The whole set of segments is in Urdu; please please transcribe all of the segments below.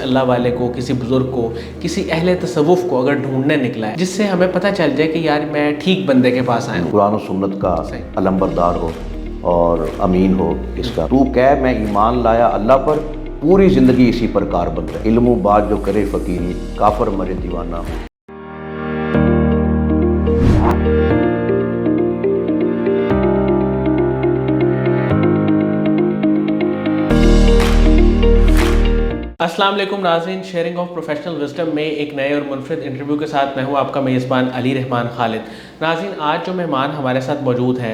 اللہ والے کو, کسی بزرگ کو, کسی اہل تصوف کو اگر ڈھونڈنے نکلا ہے جس سے ہمیں پتہ چل جائے کہ یار میں ٹھیک بندے کے پاس آیا ہوں, قرآن و سنت کا علمبردار ہو اور امین ہو اس کا, تو کہہ میں ایمان لایا اللہ پر, پوری زندگی اسی پر کار بند ہے, علم و بات جو کرے فقیری, کافر مرے دیوانہ ہو. السلام علیکم ناظرین, شیئرنگ آف پروفیشنل وزڈم میں ایک نئے اور منفرد انٹرویو کے ساتھ میں ہوں آپ کا میزبان علی رحمان خالد. ناظرین, آج جو مہمان ہمارے ساتھ موجود ہیں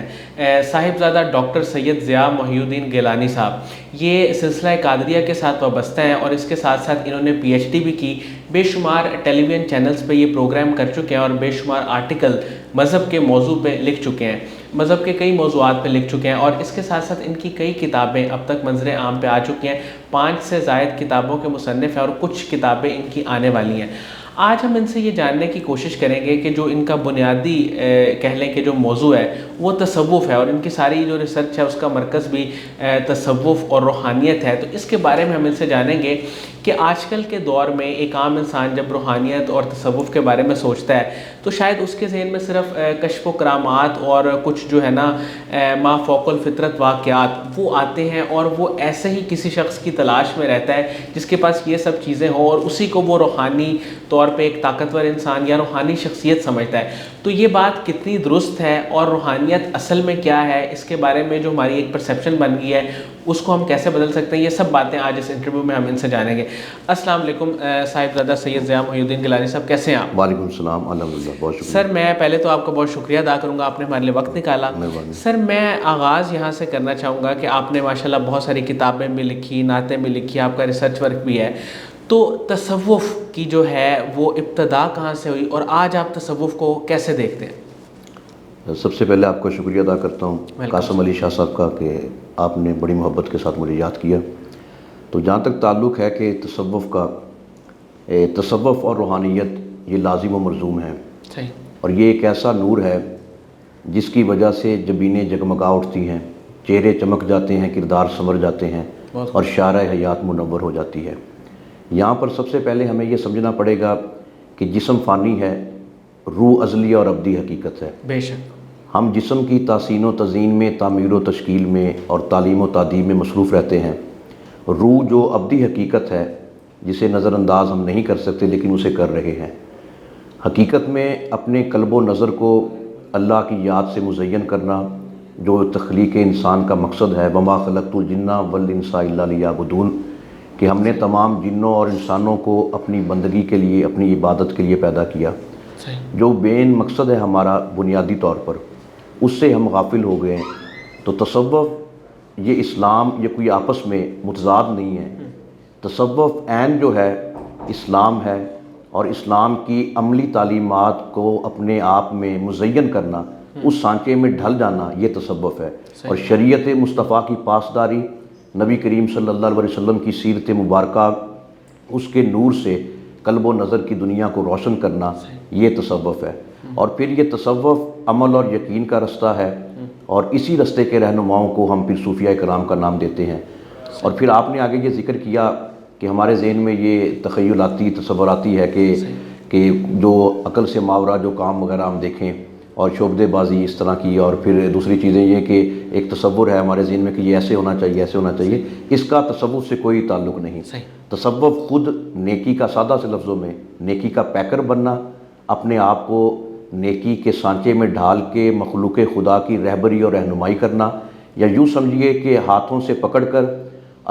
صاحبزادہ ڈاکٹر سید ضیاء محی الدین گیلانی صاحب, یہ سلسلہ قادریہ کے ساتھ وابستہ ہیں اور اس کے ساتھ ساتھ انہوں نے پی ایچ ڈی بھی کی, بے شمار ٹیلی ویژن چینلز پہ یہ پروگرام کر چکے ہیں اور بے شمار آرٹیکل مذہب کے موضوع پہ لکھ چکے ہیں, مذہب کے کئی موضوعات پہ لکھ چکے ہیں, اور اس کے ساتھ ساتھ ان کی کئی کتابیں اب تک منظر عام پہ آ چکی ہیں. 5 سے زائد کتابوں کے مصنف ہیں اور کچھ کتابیں ان کی آنے والی ہیں. آج ہم ان سے یہ جاننے کی کوشش کریں گے کہ جو ان کا بنیادی کہہ لیں کہ جو موضوع ہے وہ تصوف ہے, اور ان کی ساری جو ریسرچ ہے اس کا مرکز بھی تصوف اور روحانیت ہے. تو اس کے بارے میں ہم ان سے جانیں گے کہ آج کل کے دور میں ایک عام انسان جب روحانیت اور تصوف کے بارے میں سوچتا ہے تو شاید اس کے ذہن میں صرف کشف و کرامات اور کچھ جو ہے نا ما فوق الفطرت واقعات وہ آتے ہیں, اور وہ ایسے ہی کسی شخص کی تلاش میں رہتا ہے جس کے پاس یہ سب چیزیں ہوں اور اسی کو وہ روحانی طور پہ ایک طاقتور انسان یا روحانی شخصیت سمجھتا ہے. تو یہ بات کتنی درست ہے اور روحانیت اصل میں کیا ہے, اس کے بارے میں جو ہماری ایک پرسیپشن بن گئی ہے اس کو ہم کیسے بدل سکتے ہیں, یہ سب باتیں آج اس انٹرویو میں ہم ان سے جانیں گے. السلام علیکم صاحبزادہ سید ضیاء محی الدین گیلانی صاحب, کیسے ہیں آپ؟ وعلیکم السلام, الحمدللہ, بہت شکریہ. سر میں پہلے تو آپ کا بہت شکریہ ادا کروں گا, آپ نے ہمارے لیے وقت نکالا. سر میں آغاز یہاں سے کرنا چاہوں گا کہ آپ نے ماشاءاللہ بہت ساری کتابیں بھی لکھی, نعتیں بھی لکھی, آپ کا ریسرچ ورک بھی ہے. تو تصوف کی جو ہے وہ ابتدا کہاں سے ہوئی اور آج آپ تصوف کو کیسے دیکھتے ہیں؟ سب سے پہلے آپ کا شکریہ ادا کرتا ہوں قاسم علی شاہ صاحب کا کہ آپ نے بڑی محبت کے ساتھ مجھے یاد کیا. تو جہاں تک تعلق ہے کہ تصوف کا, تصوف اور روحانیت یہ لازم و ملزوم ہیں, اور یہ ایک ایسا نور ہے جس کی وجہ سے جبینیں جگمگا اٹھتی ہیں, چہرے چمک جاتے ہیں, کردار سنور جاتے ہیں اور شارع حیات منور ہو جاتی ہے. یہاں پر سب سے پہلے ہمیں یہ سمجھنا پڑے گا کہ جسم فانی ہے, روح ازلی اور ابدی حقیقت ہے. بے شک ہم جسم کی تحسین و تزئین میں, تعمیر و تشکیل میں اور تعلیم و تعدیب میں مصروف رہتے ہیں. روح جو ابدی حقیقت ہے جسے نظر انداز ہم نہیں کر سکتے لیکن اسے کر رہے ہیں. حقیقت میں اپنے قلب و نظر کو اللہ کی یاد سے مزین کرنا جو تخلیق انسان کا مقصد ہے, وما خلقت الجن والانس الا لیعبدون, کہ ہم نے تمام جنوں اور انسانوں کو اپنی بندگی کے لیے, اپنی عبادت کے لیے پیدا کیا. جو بین مقصد ہے ہمارا بنیادی طور پر, اس سے ہم غافل ہو گئے ہیں. تو تصوف یہ اسلام یہ کوئی آپس میں متضاد نہیں ہے. تصوف عین جو ہے اسلام ہے, اور اسلام کی عملی تعلیمات کو اپنے آپ میں مزین کرنا, اس سانچے میں ڈھل جانا, یہ تصوف ہے. اور شریعت مصطفیٰ کی پاسداری, نبی کریم صلی اللہ علیہ وسلم کی سیرت مبارکہ, اس کے نور سے قلب و نظر کی دنیا کو روشن کرنا, یہ تصوف ہے. اور پھر یہ تصوف عمل اور یقین کا رستہ ہے, اور اسی رستے کے رہنماؤں کو ہم پھر صوفیاء کرام کا نام دیتے ہیں. اور پھر آپ نے آگے یہ ذکر کیا کہ ہمارے ذہن میں یہ تخیلاتی تصوراتی ہے کہ جو عقل سے ماورا جو کام وغیرہ ہم دیکھیں, اور شعبدے بازی اس طرح کی, اور پھر دوسری چیزیں یہ کہ ایک تصور ہے ہمارے ذہن میں کہ یہ ایسے ہونا چاہیے, ایسے ہونا چاہیے. اس کا تصوف سے کوئی تعلق نہیں. تصوف خود نیکی کا, سادہ سے لفظوں میں نیکی کا پیکر بننا, اپنے آپ کو نیکی کے سانچے میں ڈھال کے مخلوق خدا کی رہبری اور رہنمائی کرنا, یا یوں سمجھیے کہ ہاتھوں سے پکڑ کر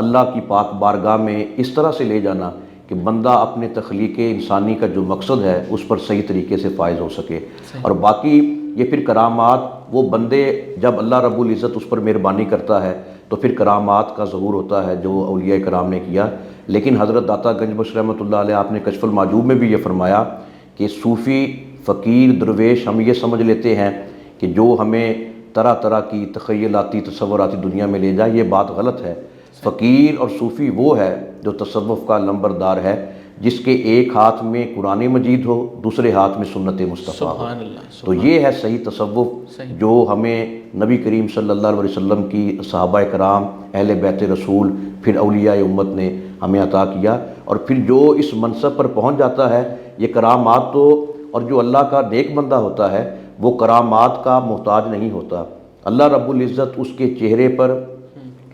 اللہ کی پاک بارگاہ میں اس طرح سے لے جانا کہ بندہ اپنے تخلیق انسانی کا جو مقصد ہے اس پر صحیح طریقے سے فائز ہو سکے. اور باقی یہ پھر کرامات, وہ بندے جب اللہ رب العزت اس پر مہربانی کرتا ہے تو پھر کرامات کا ظہور ہوتا ہے جو اولیاء کرام نے کیا. لیکن حضرت داتا گنج بخش رحمۃ اللہ علیہ, آپ نے کشف المعجوب میں بھی یہ فرمایا کہ صوفی, فقیر, درویش ہم یہ سمجھ لیتے ہیں کہ جو ہمیں طرح طرح کی تخیلاتی تصوراتی دنیا میں لے جائے, یہ بات غلط ہے. فقیر اور صوفی وہ ہے جو تصوف کا لمبردار ہے, جس کے ایک ہاتھ میں قرآن مجید ہو, دوسرے ہاتھ میں سنت مصطفیٰ ہو. تو یہ ہے صحیح تصوف جو ہمیں نبی کریم صلی اللہ علیہ وسلم کی صحابہ کرام, اہل بیت رسول, پھر اولیاء امت نے ہمیں عطا کیا. اور پھر جو اس منصب پر پہنچ جاتا ہے، یہ کرامات تو، اور جو اللہ کا نیک بندہ ہوتا ہے وہ کرامات کا محتاج نہیں ہوتا۔ اللہ رب العزت اس کے چہرے پر،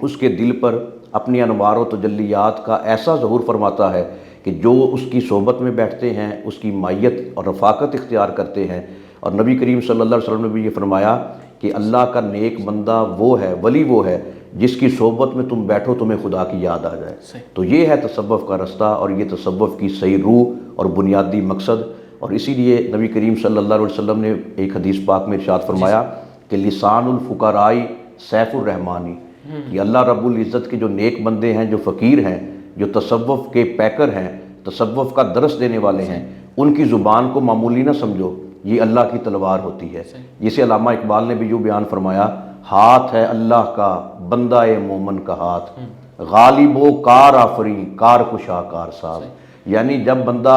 اس کے دل پر اپنی انوار و تجلیات کا ایسا ظہور فرماتا ہے کہ جو اس کی صحبت میں بیٹھتے ہیں اس کی مائیت اور رفاقت اختیار کرتے ہیں۔ اور نبی کریم صلی اللہ علیہ وسلم نے بھی یہ فرمایا کہ اللہ کا نیک بندہ وہ ہے، ولی وہ ہے جس کی صحبت میں تم بیٹھو تمہیں خدا کی یاد آ جائے۔ تو یہ ہے تصوف کا رستہ، اور یہ تصوف کی صحیح روح اور بنیادی مقصد۔ اور اسی لیے نبی کریم صلی اللہ علیہ وسلم نے ایک حدیث پاک میں ارشاد فرمایا کہ لسان الفقراء سیف الرحمانی، کہ اللہ رب العزت کے جو نیک بندے ہیں، جو فقیر ہیں، جو تصوف کے پیکر ہیں، تصوف کا درس دینے والے ہیں، ان کی زبان کو معمولی نہ سمجھو، یہ اللہ کی تلوار ہوتی ہے۔ جسے علامہ اقبال نے بھی یوں بیان فرمایا، ہاتھ ہے اللہ کا بندہ مومن کا ہاتھ، غالب و کار آفرین کار کشا کار ساز۔ یعنی جب بندہ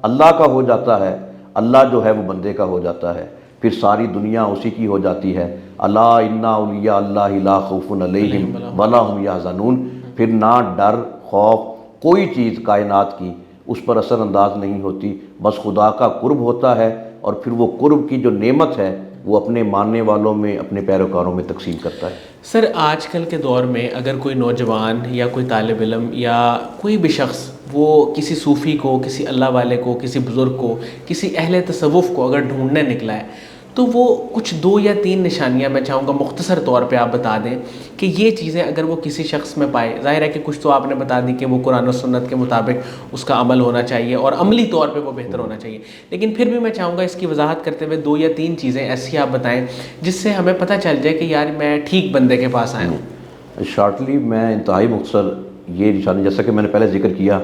اللہ کا ہو جاتا ہے، اللہ جو ہے وہ بندے کا ہو جاتا ہے، پھر ساری دنیا اسی کی ہو جاتی ہے۔ الا ان اولیاء اللہ لا خوف علیہم ولا ہم یحزنون۔ پھر نہ ڈر، خوف، کوئی چیز کائنات کی اس پر اثر انداز نہیں ہوتی، بس خدا کا قرب ہوتا ہے، اور پھر وہ قرب کی جو نعمت ہے وہ اپنے ماننے والوں میں، اپنے پیروکاروں میں تقسیم کرتا ہے۔ سر آج کل کے دور میں اگر کوئی نوجوان یا کوئی طالب علم یا کوئی بھی شخص وہ کسی صوفی کو، کسی اللہ والے کو، کسی بزرگ کو، کسی اہل تصوف کو اگر ڈھونڈنے نکلا ہے، تو وہ کچھ 2 یا 3 نشانیاں میں چاہوں گا مختصر طور پہ آپ بتا دیں کہ یہ چیزیں اگر وہ کسی شخص میں پائے، ظاہر ہے کہ کچھ تو آپ نے بتا دی کہ وہ قرآن و سنت کے مطابق اس کا عمل ہونا چاہیے اور عملی طور پہ وہ بہتر ہونا چاہیے، لیکن پھر بھی میں چاہوں گا اس کی وضاحت کرتے ہوئے 2 یا 3 چیزیں ایسی آپ بتائیں جس سے ہمیں پتہ چل جائے کہ یار میں ٹھیک بندے کے پاس آیا ہوں۔ شارٹلی میں انتہائی مختصر یہ نشانی، جیسا کہ میں نے پہلے ذکر کیا،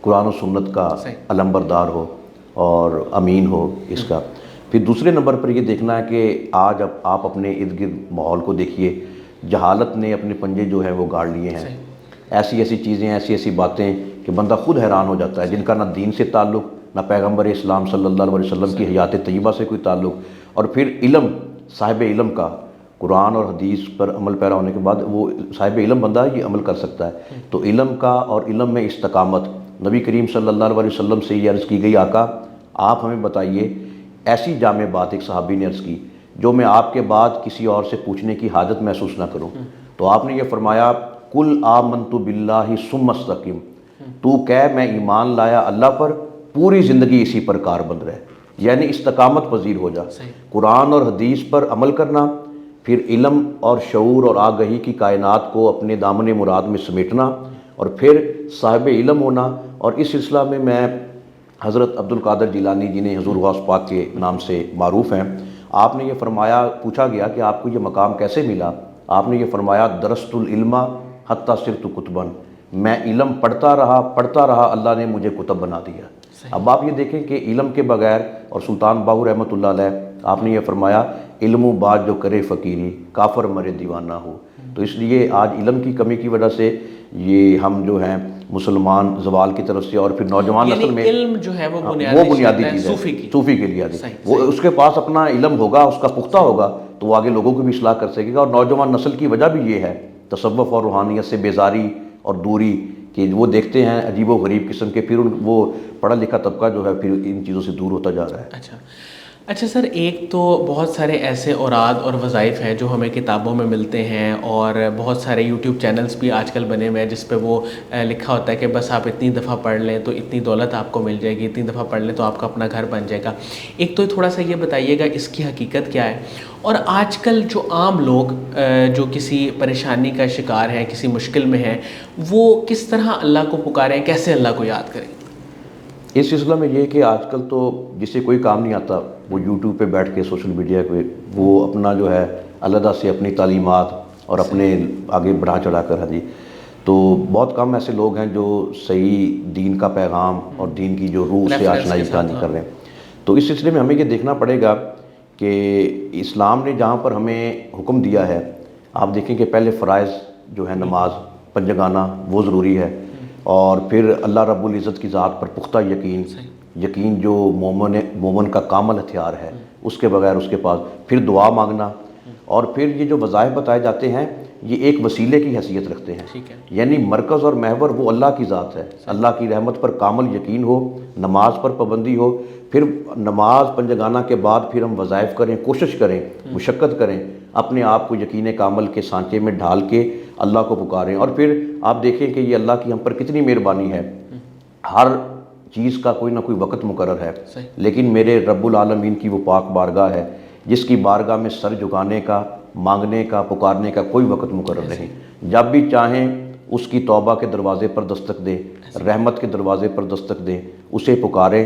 قرآن و سنت کا علمبردار ہو اور امین ہو اس کا۔ پھر دوسرے نمبر پر یہ دیکھنا ہے کہ آج اب آپ اپنے ارد گرد ماحول کو دیکھیے، جہالت نے اپنے پنجے جو ہیں وہ گاڑ لیے ہیں، ایسی ایسی چیزیں، ایسی ایسی باتیں کہ بندہ خود حیران ہو جاتا ہے، جن کا نہ دین سے تعلق، نہ پیغمبر اسلام صلی اللہ علیہ وسلم کی حیات طیبہ سے کوئی تعلق، اور پھر علم، صاحب علم کا قرآن اور حدیث پر عمل پیرا ہونے کے بعد وہ صاحب علم بندہ یہ عمل کر سکتا ہے۔ تو علم کا اور علم میں استقامت، نبی کریم صلی اللہ علیہ وسلم سے یہ عرض کی گئی، آقا آپ ہمیں بتائیے ایسی جامع بات، ایک صحابی نے عرض کی، جو میں آپ کے بعد کسی اور سے پوچھنے کی حاجت محسوس نہ کروں۔ تو آپ نے یہ فرمایا، کل آمنت باللہ ثم استقم، تو کہہ میں ایمان لایا اللہ پر، پوری زندگی اسی پر کاربند رہے، یعنی استقامت پذیر ہو جا، قرآن اور حدیث پر عمل کرنا، پھر علم اور شعور اور آگہی کی کائنات کو اپنے دامن مراد میں سمیٹنا، اور پھر صاحب علم ہونا۔ اور اس سلسلہ میں حضرت عبد القادر جیلانی جنہیں حضور غوث پاک کے نام سے معروف ہیں، آپ نے یہ فرمایا، پوچھا گیا کہ آپ کو یہ مقام کیسے ملا؟ آپ نے یہ فرمایا، درست العلم حتی صرت کتبا، میں علم پڑھتا رہا، اللہ نے مجھے کتب بنا دیا۔ اب آپ یہ دیکھیں کہ علم کے بغیر، اور سلطان باہو رحمۃ اللہ علیہ، آپ نے یہ فرمایا، علم و بات جو کرے فقیری، کافر مرے دیوانہ ہو۔ تو اس لیے آج علم کی کمی کی وجہ سے یہ ہم جو ہیں مسلمان زوال کی طرف سے، اور پھر نوجوان نسل میں علم جو ہے وہ بنیادی چیز ہے، صوفی کے لیے وہ اس کے پاس اپنا علم ہوگا، اس کا پختہ ہوگا، تو وہ آگے لوگوں کو بھی اصلاح کر سکے گا۔ اور نوجوان نسل کی وجہ بھی یہ ہے، تصوف اور روحانیت سے بیزاری اور دوری، کہ وہ دیکھتے ہیں عجیب و غریب قسم کے، پھر وہ پڑھا لکھا طبقہ جو ہے پھر ان چیزوں سے دور ہوتا جا رہا ہے۔ اچھا سر، ایک تو بہت سارے ایسے اوراد اور وظائف ہیں جو ہمیں کتابوں میں ملتے ہیں، اور بہت سارے یوٹیوب چینلز بھی آج کل بنے ہوئے ہیں جس پہ وہ لکھا ہوتا ہے کہ بس آپ اتنی دفعہ پڑھ لیں تو اتنی دولت آپ کو مل جائے گی، اتنی دفعہ پڑھ لیں تو آپ کا اپنا گھر بن جائے گا۔ ایک تو تھوڑا سا یہ بتائیے گا اس کی حقیقت کیا ہے، اور آج کل جو عام لوگ جو کسی پریشانی کا شکار ہیں، کسی مشکل میں ہیں، وہ کس طرح اللہ کو پکاریں، کیسے اللہ کو یاد کریں؟ اس سلسلہ میں یہ کہ آج کل تو جسے کوئی کام نہیں آتا وہ یوٹیوب پہ بیٹھ کے، سوشل میڈیا پہ وہ اپنا جو ہے علیحدہ سے اپنی تعلیمات اور اپنے آگے بڑھا چڑھا کر، تو بہت کم ایسے لوگ ہیں جو صحیح دین کا پیغام اور دین کی جو روح سے آشنائی نہیں کر رہے ہیں۔ تو اس سلسلے میں ہمیں یہ دیکھنا پڑے گا کہ اسلام نے جہاں پر ہمیں حکم دیا ہے، آپ دیکھیں کہ پہلے فرائض جو ہے نماز پنجگانہ وہ ضروری ہے، اور پھر اللہ رب العزت کی ذات پر پختہ یقین جو مومن کا کامل ہتھیار ہے، اس کے بغیر اس کے پاس، پھر دعا مانگنا، اور پھر یہ جو وظائف بتائے جاتے ہیں یہ ایک وسیلے کی حیثیت رکھتے ہیں، ٹھیک ہے، یعنی مرکز اور محور وہ اللہ کی ذات ہے۔ اللہ کی رحمت پر کامل یقین ہو، نماز پر پابندی ہو، پھر نماز پنجگانہ کے بعد پھر ہم وظائف کریں، کوشش کریں، مشقت کریں، اپنے آپ کو یقین کامل کے سانچے میں ڈھال کے اللہ کو پکاریں، اور پھر آپ دیکھیں کہ یہ اللہ کی ہم پر کتنی مہربانی ہے۔ ہر چیز کا کوئی نہ کوئی وقت مقرر ہے، صحیح، لیکن میرے رب العالمین کی وہ پاک بارگاہ ہے جس کی بارگاہ میں سر جھکانے کا، مانگنے کا، پکارنے کا کوئی وقت مقرر نہیں۔ جب بھی چاہیں اس کی توبہ کے دروازے پر دستک دیں، رحمت کے دروازے پر دستک دیں، اسے پکاریں۔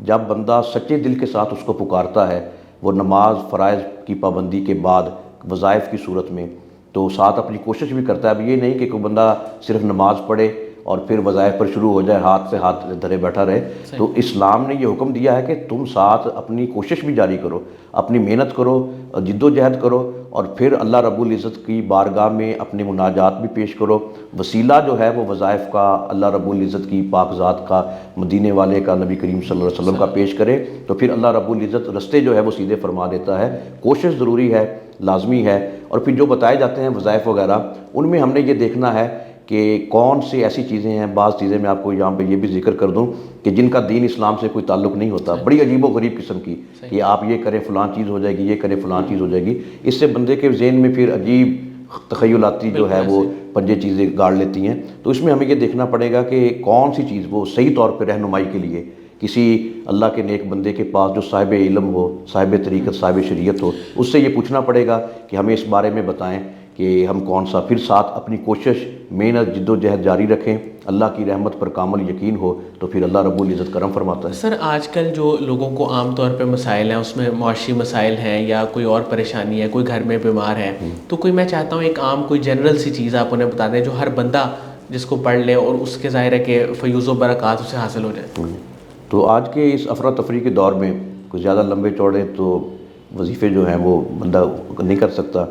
جب بندہ سچے دل کے ساتھ اس کو پکارتا ہے، وہ نماز فرائض کی پابندی کے بعد وظائف کی صورت میں، تو ساتھ اپنی کوشش بھی کرتا ہے۔ اب یہ نہیں کہ کوئی بندہ صرف نماز پڑھے اور پھر وظائف پر شروع ہو جائے، ہاتھ پہ ہاتھ دھرے بیٹھا رہے۔ تو اسلام نے یہ حکم دیا ہے کہ تم ساتھ اپنی کوشش بھی جاری کرو، اپنی محنت کرو، جد و جہد کرو، اور پھر اللہ رب العزت کی بارگاہ میں اپنے مناجات بھی پیش کرو۔ وسیلہ جو ہے وہ وظائف کا اللہ رب العزت کی پاک ذات کا، مدینے والے کا، نبی کریم صلی اللہ علیہ وسلم کا پیش کرے، تو پھر اللہ رب العزت رستے جو ہے وہ سیدھے فرما دیتا ہے۔ کوشش ضروری ہے، لازمی ہے، اور پھر جو بتائے جاتے ہیں وظائف وغیرہ، ان میں ہم نے یہ دیکھنا ہے کہ کون سی ایسی چیزیں ہیں۔ بعض چیزیں میں آپ کو یہاں پہ یہ بھی ذکر کر دوں کہ جن کا دین اسلام سے کوئی تعلق نہیں ہوتا، بڑی عجیب و غریب قسم کی، کہ آپ یہ کریں فلاں چیز ہو جائے گی، یہ کریں فلاں چیز ہو جائے گی۔ اس سے بندے کے ذہن میں پھر عجیب تخیلاتی جو ہے وہ پنجے چیزیں گاڑ لیتی ہیں۔ تو اس میں ہمیں یہ دیکھنا پڑے گا کہ کون سی چیز وہ صحیح طور پہ رہنمائی کے لیے کسی اللہ کے نیک بندے کے پاس جو صاحب علم ہو، صاحب طریقت، صاحب شریعت ہو، اس سے یہ پوچھنا پڑے گا کہ ہمیں اس بارے میں بتائیں کہ ہم کون سا، پھر ساتھ اپنی کوشش، محنت، جد و جہد جاری رکھیں، اللہ کی رحمت پر کامل یقین ہو، تو پھر اللہ رب العزت کرم فرماتا ہے۔ سر آج کل جو لوگوں کو عام طور پہ مسائل ہیں، اس میں معاشی مسائل ہیں یا کوئی اور پریشانی ہے، کوئی گھر میں بیمار ہے، تو کوئی میں چاہتا ہوں ایک عام کوئی جنرل سی چیز آپ انہیں بتا دیں جو ہر بندہ جس کو پڑھ لے اور اس کے ظاہر ہے کہ فیوز و برکات اسے حاصل ہو جائے۔ تو آج کے اس افراتفری کے دور میں کوئی زیادہ لمبے چوڑے تو وظیفے جو ہیں وہ بندہ نہیں کر سکتا،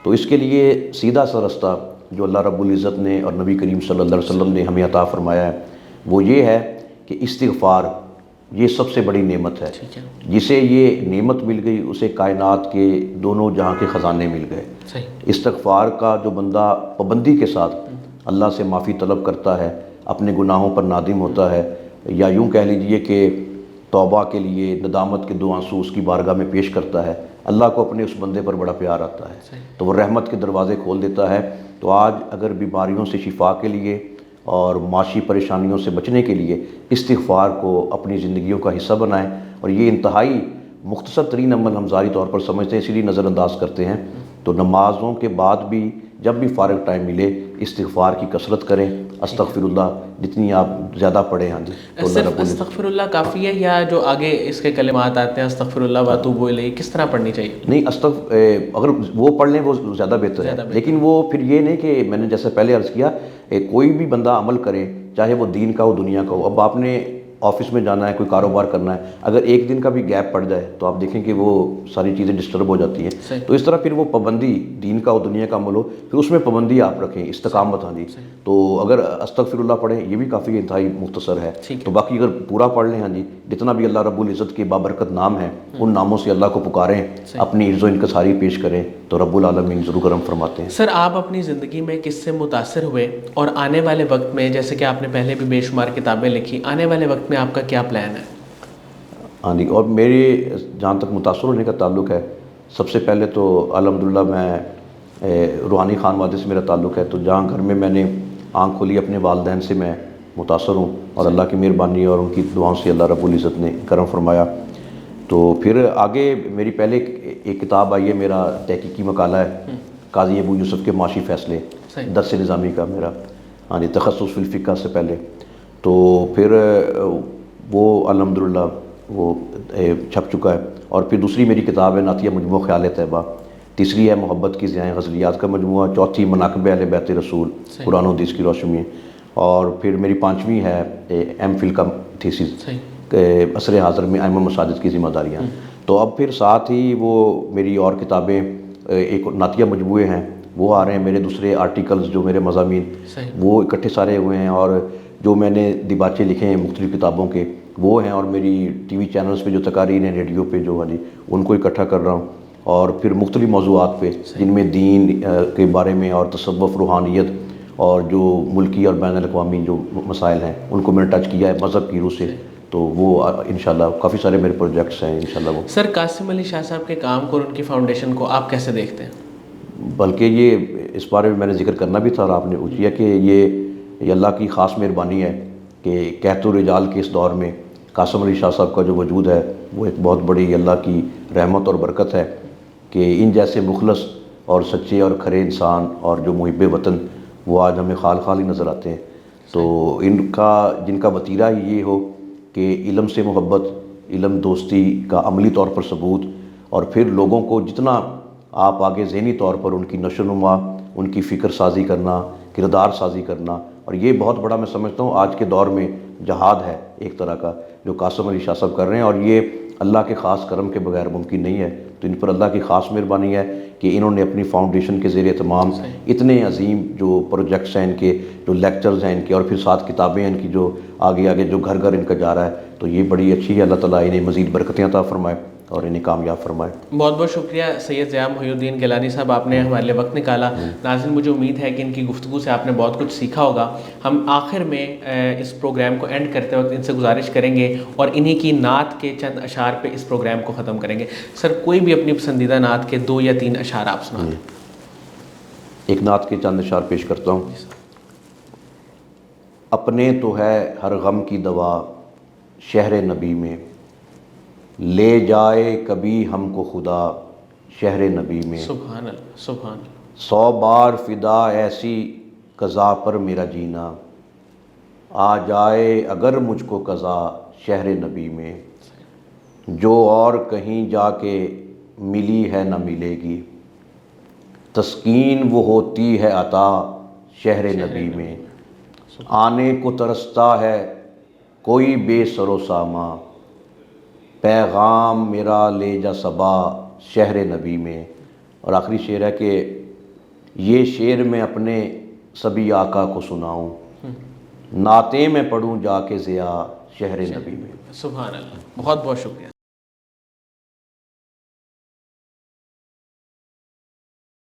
تو اس کے لیے سیدھا سا رستہ جو اللہ رب العزت نے اور نبی کریم صلی اللہ علیہ وسلم نے ہمیں عطا فرمایا ہے، وہ یہ ہے کہ استغفار یہ سب سے بڑی نعمت ہے۔ جسے یہ نعمت مل گئی اسے کائنات کے دونوں جہاں کے خزانے مل گئے۔ استغفار کا جو بندہ پابندی کے ساتھ اللہ سے معافی طلب کرتا ہے، اپنے گناہوں پر نادم ہوتا ہے، یا یوں کہہ لیجئے کہ توبہ کے لیے ندامت کے دو آنسو اس کی بارگاہ میں پیش کرتا ہے، اللہ کو اپنے اس بندے پر بڑا پیار آتا ہے، تو وہ رحمت کے دروازے کھول دیتا ہے۔ تو آج اگر بیماریوں سے شفا کے لیے اور معاشی پریشانیوں سے بچنے کے لیے استغفار کو اپنی زندگیوں کا حصہ بنائیں، اور یہ انتہائی مختصر ترین عمل ہم ظاہری طور پر سمجھتے ہیں، اسی لیے نظر انداز کرتے ہیں۔ تو نمازوں کے بعد بھی جب بھی فارغ ٹائم ملے استغفار کی کثرت کریں، استغفر اللہ جتنی آپ زیادہ پڑھیں۔ ہاں جی، تو اللہ صرف استغفر اللہ کافی ہے یا جو آگے اس کے کلمات آتے ہیں استغفر اللہ واتوب الیہ، کس طرح پڑھنی چاہیے؟ نہیں، اگر وہ پڑھ لیں وہ زیادہ بہتر ہے، لیکن وہ پھر یہ نہیں کہ میں نے جیسے پہلے عرض کیا، کوئی بھی بندہ عمل کرے چاہے وہ دین کا ہو دنیا کا ہو، اب آپ نے آفس میں جانا ہے، کوئی کاروبار کرنا ہے، اگر ایک دن کا بھی گیپ پڑ جائے تو آپ دیکھیں کہ وہ ساری چیزیں ڈسٹرب ہو جاتی ہیں۔ تو اس طرح پھر وہ پابندی دین کا ہو دنیا کا عمل ہو، پھر اس میں پابندی آپ رکھیں، استقامت۔ ہاں جی، تو اگر استغفر اللہ پڑھیں یہ بھی کافی انتہائی مختصر ہے، تو باقی اگر پورا پڑھ لیں، ہاں جی، جتنا بھی اللہ رب العزت کے بابرکت نام ہیں ان ناموں سے اللہ کو پکاریں، اپنی عرض و انکساری پیش کریں، تو رب العالمین ضرور کرم فرماتے ہیں۔ سر آپ اپنی زندگی میں کس سے متاثر ہوئے، اور آنے والے وقت میں، جیسے کہ آپ نے پہلے بھی بے شمار کتابیں لکھی، آنے والے وقت میں آپ کا کیا پلان ہے؟ ہاں جی، اور میرے جہاں تک متاثر ہونے کا تعلق ہے، سب سے پہلے تو الحمدللہ میں روحانی خانوادے سے میرا تعلق ہے، تو جہاں گھر میں نے آنکھ کھولی اپنے والدین سے میں متاثر ہوں، اور اللہ کی مہربانی اور ان کی دعاؤں سے اللہ رب العزت نے کرم فرمایا۔ تو پھر آگے میری پہلے ایک کتاب آئی ہے، میرا تحقیقی مقالہ ہے قاضی ابو یوسف کے معاشی فیصلے، درس نظامی کا میرا، ہاں جی، تخصص فی الفقہ سے پہلے، تو پھر وہ الحمدللہ وہ چھپ چکا ہے۔ اور پھر دوسری میری کتاب ہے نعتیہ مجموعہ خیال طیبہ، تیسری ہے محبت کی ضیائیں غزلیات کا مجموعہ، چوتھی مناقب اہل بیت رسول قرآن و حدیث کی روشنی میں، اور پھر میری پانچویں ہے ایم فل کا تھیسس عصر حاضر میں ائمہ مساجد کی ذمہ داریاں۔ تو اب پھر ساتھ ہی وہ میری اور کتابیں، ایک نعتیہ مجموعے ہیں وہ آ رہے ہیں، میرے دوسرے آرٹیکلز جو میرے مضامین وہ اکٹھے سارے ہوئے ہیں، اور جو میں نے دیباچے لکھے ہیں مختلف کتابوں کے وہ ہیں، اور میری ٹی وی چینلز پہ جو تقاریر ہیں، ریڈیو پہ جو والی ان کو اکٹھا کر رہا ہوں، اور پھر مختلف موضوعات پہ جن میں دین کے بارے میں اور تصوف، روحانیت اور جو ملکی اور بین الاقوامی جو مسائل ہیں ان کو میں نے ٹچ کیا ہے مذہب کی روح سے. تو وہ انشاءاللہ کافی سارے میرے پروجیکٹس ہیں انشاءاللہ. وہ سر قاسم علی شاہ صاحب کے کام کو اور ان کی فاؤنڈیشن کو آپ کیسے دیکھتے ہیں؟ بلکہ یہ اس بارے میں نے ذکر کرنا بھی تھا اور آپ نے کیا کہ یہ اللہ کی خاص مہربانی ہے کہ کہت الرجال کے اس دور میں قاسم علی شاہ صاحب کا جو وجود ہے وہ ایک بہت بڑی اللہ کی رحمت اور برکت ہے کہ ان جیسے مخلص اور سچے اور کھرے انسان اور جو محب وطن وہ آج ہمیں خال خال ہی نظر آتے ہیں. تو جن کا وتیرہ ہی یہ ہو کہ علم سے محبت، علم دوستی کا عملی طور پر ثبوت، اور پھر لوگوں کو جتنا آپ آگے ذہنی طور پر ان کی نشو و نما، ان کی فکر سازی کرنا، کردار سازی کرنا. اور یہ بہت بڑا میں سمجھتا ہوں آج کے دور میں جہاد ہے ایک طرح کا جو قاسم علی شاہ صاحب کر رہے ہیں، اور یہ اللہ کے خاص کرم کے بغیر ممکن نہیں ہے. تو ان پر اللہ کی خاص مہربانی ہے کہ انہوں نے اپنی فاؤنڈیشن کے زیر اہتمام اتنے عظیم جو پروجیکٹس ہیں ان کے، جو لیکچرز ہیں ان کے، اور پھر 7 کتابیں ہیں ان کی جو آگے آگے جو گھر گھر ان کا جا رہا ہے. تو یہ بڑی اچھی ہے. اللہ تعالیٰ انہیں مزید برکتیں عطا فرمائے اور انہیں کامیاب فرمائے. بہت بہت شکریہ سید ضیاء محی الدین گیلانی صاحب، آپ نے ہمارے لیے وقت نکالا. ناظرین مجھے امید ہے کہ ان کی گفتگو سے آپ نے بہت کچھ سیکھا ہوگا. ہم آخر میں اس پروگرام کو اینڈ کرتے وقت ان سے گزارش کریں گے اور انہی کی نعت کے چند اشعار پہ اس پروگرام کو ختم کریں گے. سر کوئی بھی اپنی پسندیدہ نعت کے 2 یا 3 اشعار آپ سنا دیں. ایک نعت کے چند اشعار پیش کرتا ہوں. اپنے تو ہے ہر غم کی دوا شہر نبی میں، لے جائے کبھی ہم کو خدا شہر نبی میں. سبحان اللہ سبحان اللہ. 100 بار فدا ایسی قضا پر میرا جینا، آ جائے اگر مجھ کو قضا شہر نبی میں. جو اور کہیں جا کے ملی ہے نہ ملے گی، تسکین وہ ہوتی ہے عطا شہر نبی میں. آنے کو ترستا ہے کوئی بے سر و ساما، پیغام میرا لے جا صبا شہر نبی میں. اور آخری شعر ہے کہ یہ شعر میں اپنے سبھی آقا کو سناؤں، نعتیں میں پڑھوں جا کے ضیا شہر نبی میں. سبحان اللہ. بہت بہت شکریہ.